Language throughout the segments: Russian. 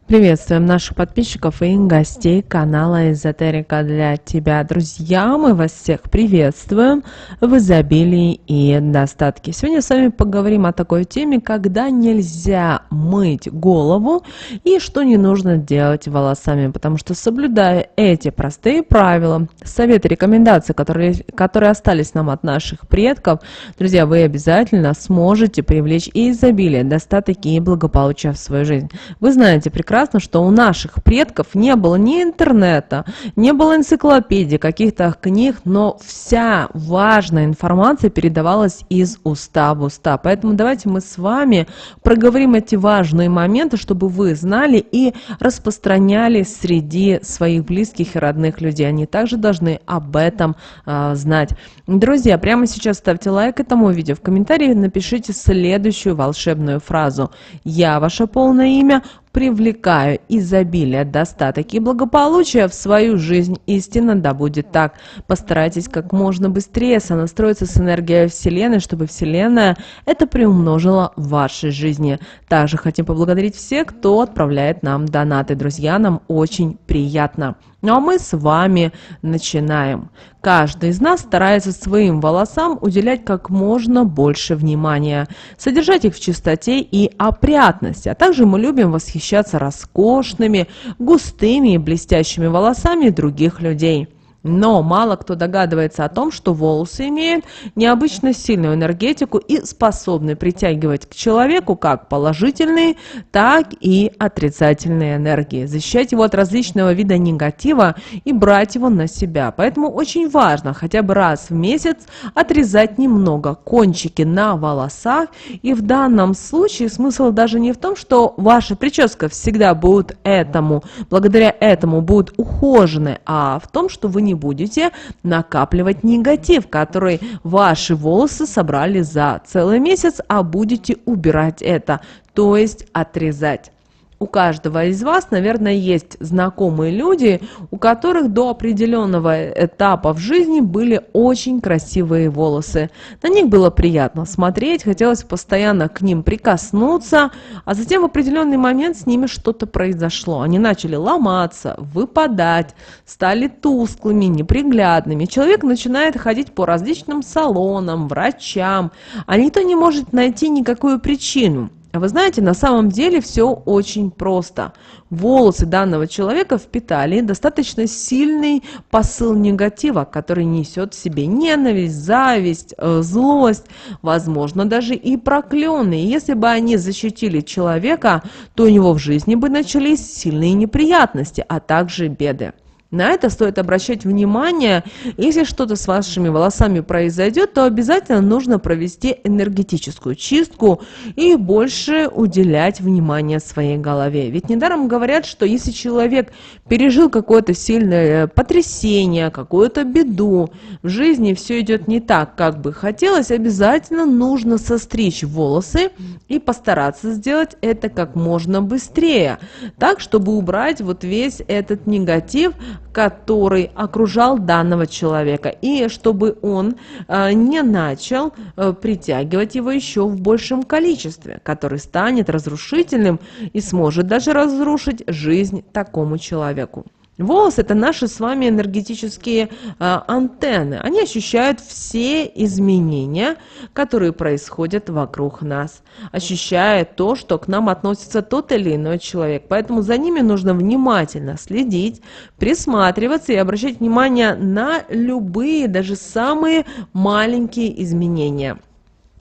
Приветствуем наших подписчиков и гостей канала Эзотерика для тебя. Друзья, мы вас всех приветствуем в изобилии и достатке. Сегодня с вами поговорим о такой теме, когда нельзя мыть голову и что не нужно делать волосами, потому что, соблюдая эти простые правила, советы, рекомендации, которые остались нам от наших предков, друзья, вы обязательно сможете привлечь и изобилие, достаток и благополучие в свою жизнь. Вы знаете прекрасно, что у наших предков не было ни интернета, не было энциклопедий, каких-то книг, но вся важная информация передавалась из уста в уста. Поэтому давайте мы с вами проговорим эти важные моменты, чтобы вы знали и распространяли среди своих близких и родных людей. Они также должны об этом знать. Друзья, прямо сейчас ставьте лайк этому видео, в комментарии напишите следующую волшебную фразу. Я, ваше полное имя, привлекаю изобилие, достаток и благополучие в свою жизнь. Истинно да будет так. Постарайтесь как можно быстрее сонастроиться с энергией Вселенной, чтобы Вселенная это приумножила в вашей жизни. Также хотим поблагодарить всех, кто отправляет нам донаты. Друзья, нам очень приятно. Ну а мы с вами начинаем. Каждый из нас старается своим волосам уделять как можно больше внимания, содержать их в чистоте и опрятности, а также мы любим восхищаться роскошными, густыми и блестящими волосами других людей. Но мало кто догадывается о том, что волосы имеют необычно сильную энергетику и способны притягивать к человеку как положительные, так и отрицательные энергии, защищать его от различного вида негатива и брать его на себя. Поэтому очень важно хотя бы раз в месяц отрезать немного кончики на волосах. И в данном случае смысл даже не в том, что ваша прическа всегда будет благодаря этому будет ухоженной, а в том, что вы не будете накапливать негатив, который ваши волосы собрали за целый месяц, а будете убирать это, то есть отрезать. У каждого из вас, наверное, есть знакомые люди, у которых до определенного этапа в жизни были очень красивые волосы. На них было приятно смотреть, хотелось постоянно к ним прикоснуться, а затем в определенный момент с ними что-то произошло. Они начали ломаться, выпадать, стали тусклыми, неприглядными. Человек начинает ходить по различным салонам, врачам, а никто не может найти никакую причину. Вы знаете, на самом деле все очень просто. Волосы данного человека впитали достаточно сильный посыл негатива, который несет в себе ненависть, зависть, злость, возможно, даже и проклёны. И если бы они защитили человека, то у него в жизни бы начались сильные неприятности, а также беды. На это стоит обращать внимание. Если что-то с вашими волосами произойдет, то обязательно нужно провести энергетическую чистку и больше уделять внимание своей голове. Ведь недаром говорят, что если человек пережил какое-то сильное потрясение, какую-то беду, в жизни все идет не так, как бы хотелось, обязательно нужно состричь волосы и постараться сделать это как можно быстрее, так, чтобы убрать вот весь этот негатив, который окружал данного человека, и чтобы он не начал притягивать его еще в большем количестве, который станет разрушительным и сможет даже разрушить жизнь такому человеку. Волосы – это наши с вами энергетические антенны. Они ощущают все изменения, которые происходят вокруг нас. Ощущают то, что к нам относится тот или иной человек. Поэтому за ними нужно внимательно следить, присматриваться и обращать внимание на любые, даже самые маленькие изменения.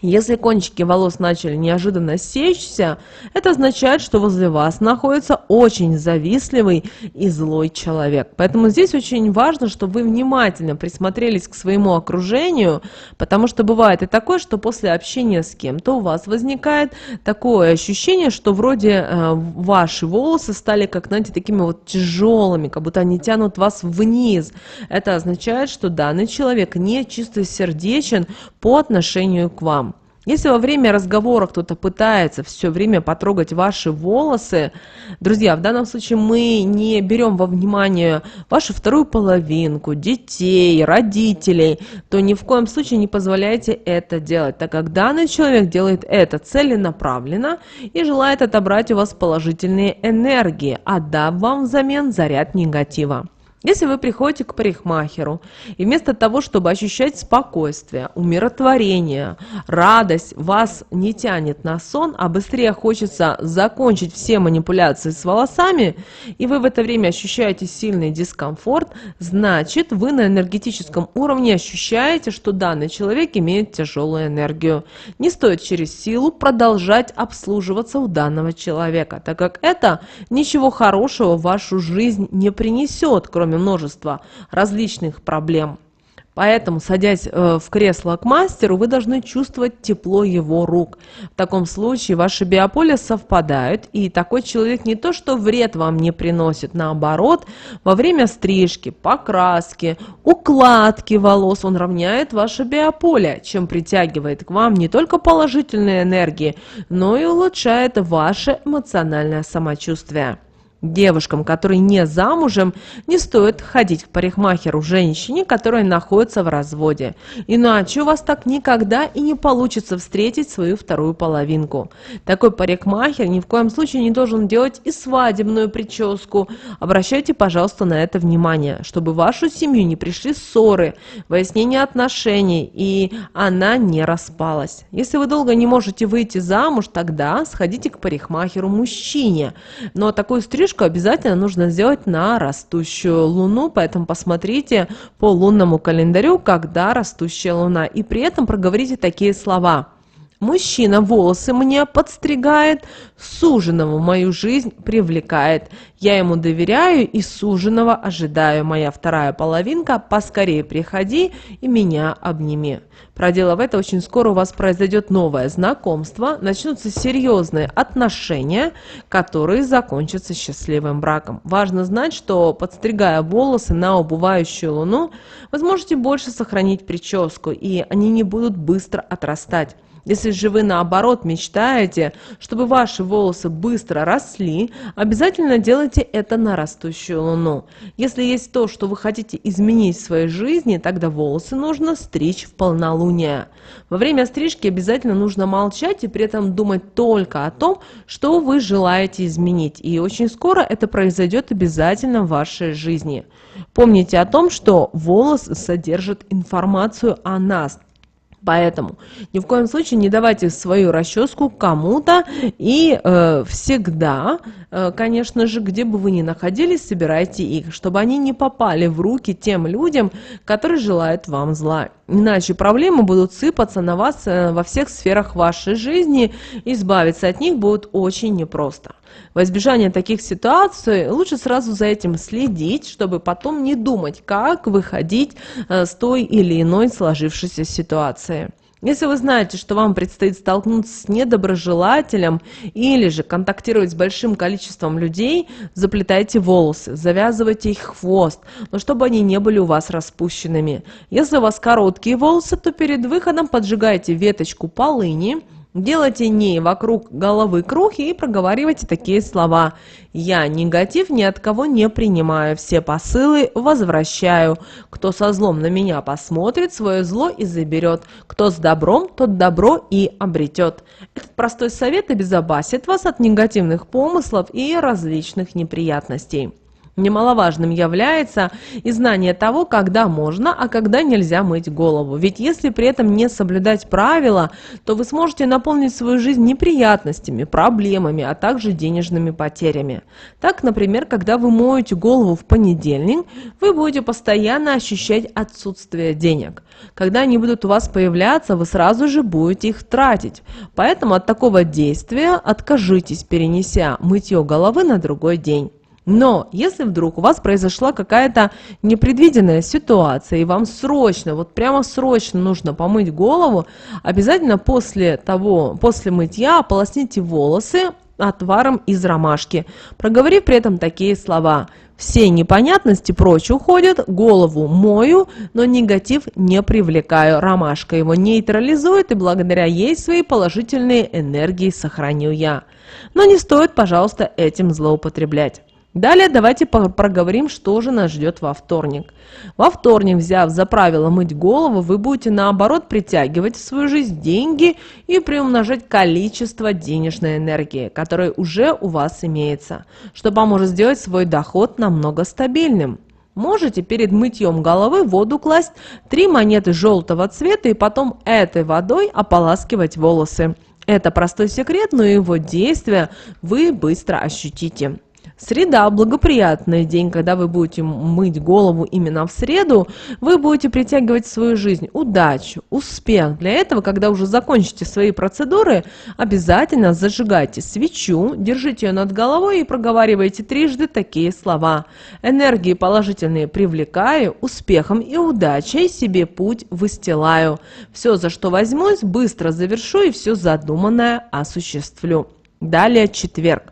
Если кончики волос начали неожиданно сечься, это означает, что возле вас находится очень завистливый и злой человек. Поэтому здесь очень важно, чтобы вы внимательно присмотрелись к своему окружению, потому что бывает и такое, что после общения с кем-то у вас возникает такое ощущение, что вроде ваши волосы стали, как, знаете, такими вот тяжелыми, как будто они тянут вас вниз. Это означает, что данный человек не чистосердечен по отношению к вам. Если во время разговора кто-то пытается все время потрогать ваши волосы, друзья, в данном случае мы не берем во внимание вашу вторую половинку, детей, родителей, то ни в коем случае не позволяйте это делать, так как данный человек делает это целенаправленно и желает отобрать у вас положительные энергии, отдав вам взамен заряд негатива. Если вы приходите к парикмахеру, и вместо того, чтобы ощущать спокойствие, умиротворение, радость, вас не тянет на сон, а быстрее хочется закончить все манипуляции с волосами, и вы в это время ощущаете сильный дискомфорт, значит, вы на энергетическом уровне ощущаете, что данный человек имеет тяжелую энергию. Не стоит через силу продолжать обслуживаться у данного человека, так как это ничего хорошего в вашу жизнь не принесет, кроме множества различных проблем. Поэтому, садясь в кресло к мастеру, вы должны чувствовать тепло его рук. В таком случае ваши биополя совпадают, и такой человек не то что вред вам не приносит, наоборот, во время стрижки, покраски, укладки волос он равняет ваше биополе, чем притягивает к вам не только положительные энергии, но и улучшает ваше эмоциональное самочувствие. Девушкам, которые не замужем, не стоит ходить к парикмахеру женщине, которая находится в разводе. Иначе у вас так никогда и не получится встретить свою вторую половинку. Такой парикмахер ни в коем случае не должен делать и свадебную прическу. Обращайте, пожалуйста, на это внимание, чтобы в вашу семью не пришли ссоры, выяснение отношений, и она не распалась. Если вы долго не можете выйти замуж, тогда сходите к парикмахеру-мужчине. Но такую стрижку обязательно нужно сделать на растущую луну, поэтому посмотрите по лунному календарю, когда растущая луна, и при этом проговорите такие слова. Мужчина волосы мне подстригает, суженого в мою жизнь привлекает. Я ему доверяю и суженого ожидаю. Моя вторая половинка, поскорее приходи и меня обними. Проделав это, очень скоро у вас произойдет новое знакомство, начнутся серьезные отношения, которые закончатся счастливым браком. Важно знать, что подстригая волосы на убывающую луну, вы сможете больше сохранить прическу, и они не будут быстро отрастать. Если же вы, наоборот, мечтаете, чтобы ваши волосы быстро росли, обязательно делайте это на растущую луну. Если есть то, что вы хотите изменить в своей жизни, тогда волосы нужно стричь в полнолуние. Во время стрижки обязательно нужно молчать и при этом думать только о том, что вы желаете изменить. И очень скоро это произойдет обязательно в вашей жизни. Помните о том, что волосы содержат информацию о нас. Поэтому ни в коем случае не давайте свою расческу кому-то и всегда, конечно же, где бы вы ни находились, собирайте их, чтобы они не попали в руки тем людям, которые желают вам зла. Иначе проблемы будут сыпаться на вас во всех сферах вашей жизни, и избавиться от них будет очень непросто. Во избежание таких ситуаций лучше сразу за этим следить, чтобы потом не думать, как выходить с той или иной сложившейся ситуации. Если вы знаете, что вам предстоит столкнуться с недоброжелателем или же контактировать с большим количеством людей, заплетайте волосы, завязывайте их хвост, но чтобы они не были у вас распущенными. Если у вас короткие волосы, то перед выходом поджигайте веточку полыни, делайте ней вокруг головы круг и проговаривайте такие слова. «Я негатив ни от кого не принимаю, все посылы возвращаю. Кто со злом на меня посмотрит, свое зло и заберет. Кто с добром, тот добро и обретет». Этот простой совет обезопасит вас от негативных помыслов и различных неприятностей. Немаловажным является и знание того, когда можно, а когда нельзя мыть голову. Ведь если при этом не соблюдать правила, то вы сможете наполнить свою жизнь неприятностями, проблемами, а также денежными потерями. Так, например, когда вы моете голову в понедельник, вы будете постоянно ощущать отсутствие денег. Когда они будут у вас появляться, вы сразу же будете их тратить. Поэтому от такого действия откажитесь, перенеся мытье головы на другой день. Но если вдруг у вас произошла какая-то непредвиденная ситуация, и вам срочно, вот прямо срочно нужно помыть голову, обязательно после мытья ополосните волосы отваром из ромашки, проговорив при этом такие слова: «Все непонятности прочь уходят, голову мою, но негатив не привлекаю. Ромашка его нейтрализует, и благодаря ей свои положительные энергии сохраню я». Но не стоит, пожалуйста, этим злоупотреблять. Далее давайте проговорим, что же нас ждет во вторник. Во вторник, взяв за правило мыть голову, вы будете наоборот притягивать в свою жизнь деньги и приумножать количество денежной энергии, которая уже у вас имеется, что поможет сделать свой доход намного стабильным. Можете перед мытьем головы в воду класть 3 монеты желтого цвета и потом этой водой ополаскивать волосы. Это простой секрет, но его действие вы быстро ощутите. Среда – благоприятный день, когда вы будете мыть голову именно в среду, вы будете притягивать в свою жизнь удачу, успех. Для этого, когда уже закончите свои процедуры, обязательно зажигайте свечу, держите ее над головой и проговаривайте трижды такие слова: «Энергии положительные привлекаю, успехом и удачей себе путь выстилаю. Все, за что возьмусь, быстро завершу и все задуманное осуществлю». Далее четверг.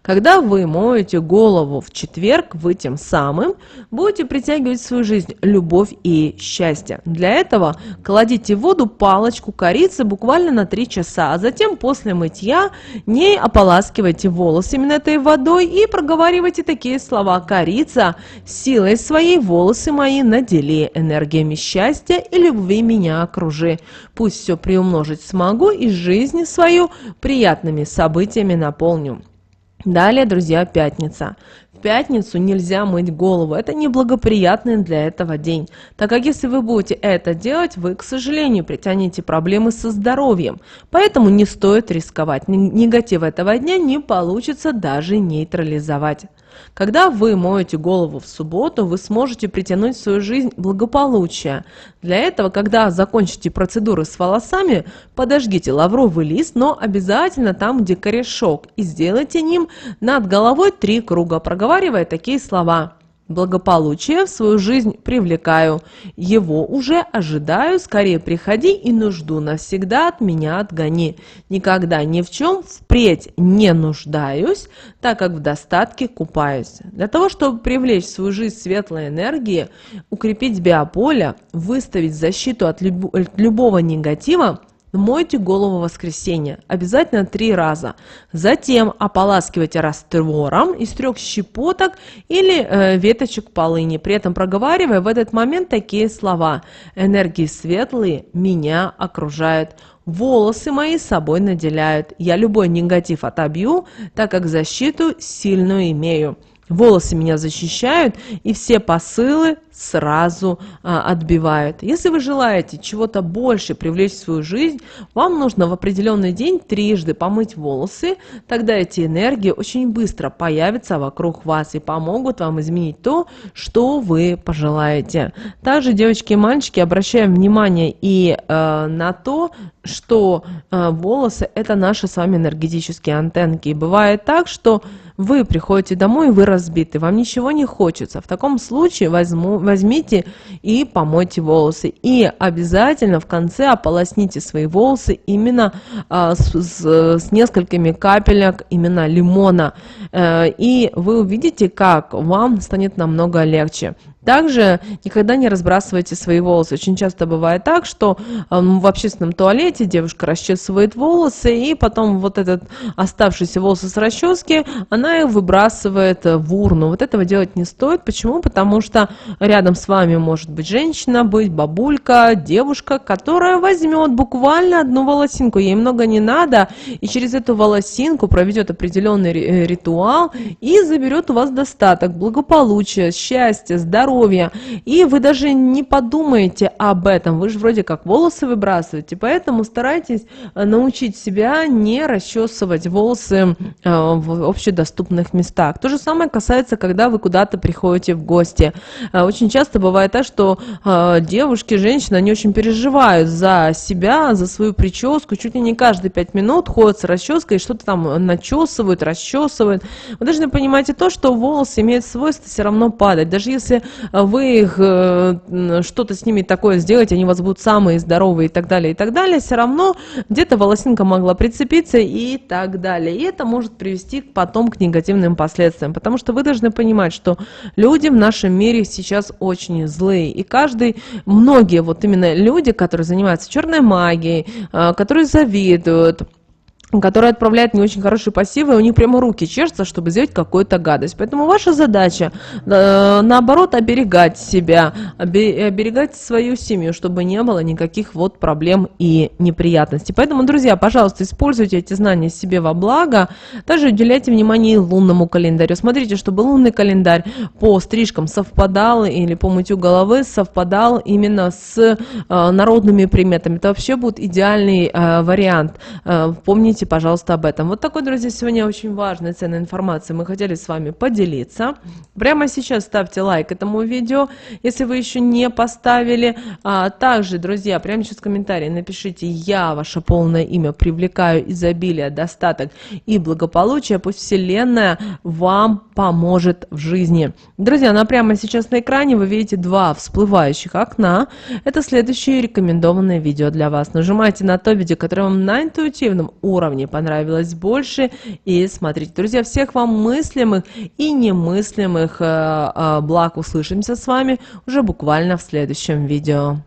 Когда вы моете голову в четверг, вы тем самым будете притягивать в свою жизнь любовь и счастье. Для этого кладите в воду палочку корицы буквально на 3 часа, а затем после мытья ней ополаскивайте волосы именно этой водой и проговаривайте такие слова: «Корица, силой своей волосы мои надели, энергиями счастья и любви меня окружи. Пусть все приумножить смогу и жизнь свою приятными событиями наполню». Далее, друзья, пятница. В пятницу нельзя мыть голову, это неблагоприятный для этого день, так как если вы будете это делать, вы, к сожалению, притянете проблемы со здоровьем, поэтому не стоит рисковать, негатив этого дня не получится даже нейтрализовать. Когда вы моете голову в субботу, вы сможете притянуть в свою жизнь благополучие. Для этого, когда закончите процедуры с волосами, подожгите лавровый лист, но обязательно там, где корешок, и сделайте ним над головой 3 круга, проговаривая такие слова: «Благополучие в свою жизнь привлекаю, его уже ожидаю, скорее приходи и нужду навсегда от меня отгони. Никогда ни в чем впредь не нуждаюсь, так как в достатке купаюсь». Для того, чтобы привлечь в свою жизнь светлые энергии, укрепить биополе, выставить защиту от любого негатива, мойте голову в воскресенье, обязательно 3 раза. Затем ополаскивайте раствором из 3 щепоток или веточек полыни, при этом проговаривая в этот момент такие слова: «Энергии светлые меня окружают, волосы мои собой наделяют, я любой негатив отобью, так как защиту сильную имею. Волосы меня защищают, и все посылы сразу отбивают». Если вы желаете чего-то больше привлечь в свою жизнь, вам нужно в определенный день 3 помыть волосы, тогда эти энергии очень быстро появятся вокруг вас и помогут вам изменить то, что вы пожелаете. Также, девочки и мальчики, обращаем внимание и на то, что волосы – это наши с вами энергетические антенки. И бывает так, что вы приходите домой, вы разбиты, вам ничего не хочется. В таком случае возьмите и помойте волосы. И обязательно в конце ополосните свои волосы именно с несколькими капелек именно лимона. И вы увидите, как вам станет намного легче. Также никогда не разбрасывайте свои волосы. Очень часто бывает так, что в общественном туалете девушка расчесывает волосы, и потом вот этот оставшиеся волосы с расчески, она их выбрасывает в урну. Вот этого делать не стоит. Почему? Потому что рядом с вами может быть женщина, быть бабулька, девушка, которая возьмет буквально одну волосинку, ей много не надо, и через эту волосинку проведет определенный ритуал и заберет у вас достаток, благополучие, счастье, здоровье. И вы даже не подумаете об этом, вы же вроде как волосы выбрасываете, поэтому старайтесь научить себя не расчесывать волосы в общедоступных местах. То же самое касается, когда вы куда-то приходите в гости. Очень часто бывает так, что девушки, женщины, они очень переживают за себя, за свою прическу, чуть ли не каждые 5 минут ходят с расческой и что-то там начесывают, расчесывают. Вы должны понимать и то, что волосы имеют свойство все равно падать. Даже если вы их что-то с ними такое сделаете, они у вас будут самые здоровые и так далее, все равно где-то волосинка могла прицепиться и так далее. И это может привести потом к негативным последствиям, потому что вы должны понимать, что люди в нашем мире сейчас очень злые, и многие вот именно люди, которые занимаются черной магией, которые завидуют, которые отправляют не очень хорошие пассивы, у них прямо руки чешутся, чтобы сделать какую-то гадость. Поэтому ваша задача, наоборот, оберегать себя, оберегать свою семью, чтобы не было никаких вот проблем и неприятностей. Поэтому, друзья, пожалуйста, используйте эти знания себе во благо. Также уделяйте внимание и лунному календарю. Смотрите, чтобы лунный календарь по стрижкам совпадал или по мытью головы совпадал именно с народными приметами. Это вообще будет идеальный вариант. Помните, пожалуйста, об этом. Вот такой, друзья, сегодня очень важная, ценная информация. Мы хотели с вами поделиться. Прямо сейчас ставьте лайк этому видео, если вы еще не поставили. Также, друзья, прямо сейчас в комментарии напишите: я, ваше полное имя, привлекаю изобилие, достаток и благополучие. Пусть Вселенная вам поможет в жизни. Друзья, прямо сейчас на экране вы видите 2 всплывающих окна. Это следующее рекомендованное видео для вас. Нажимайте на то видео, которое вам на интуитивном уровне понравилось больше, и смотрите. Друзья, всех вам мыслимых и немыслимых благ. Услышимся с вами уже буквально в следующем видео.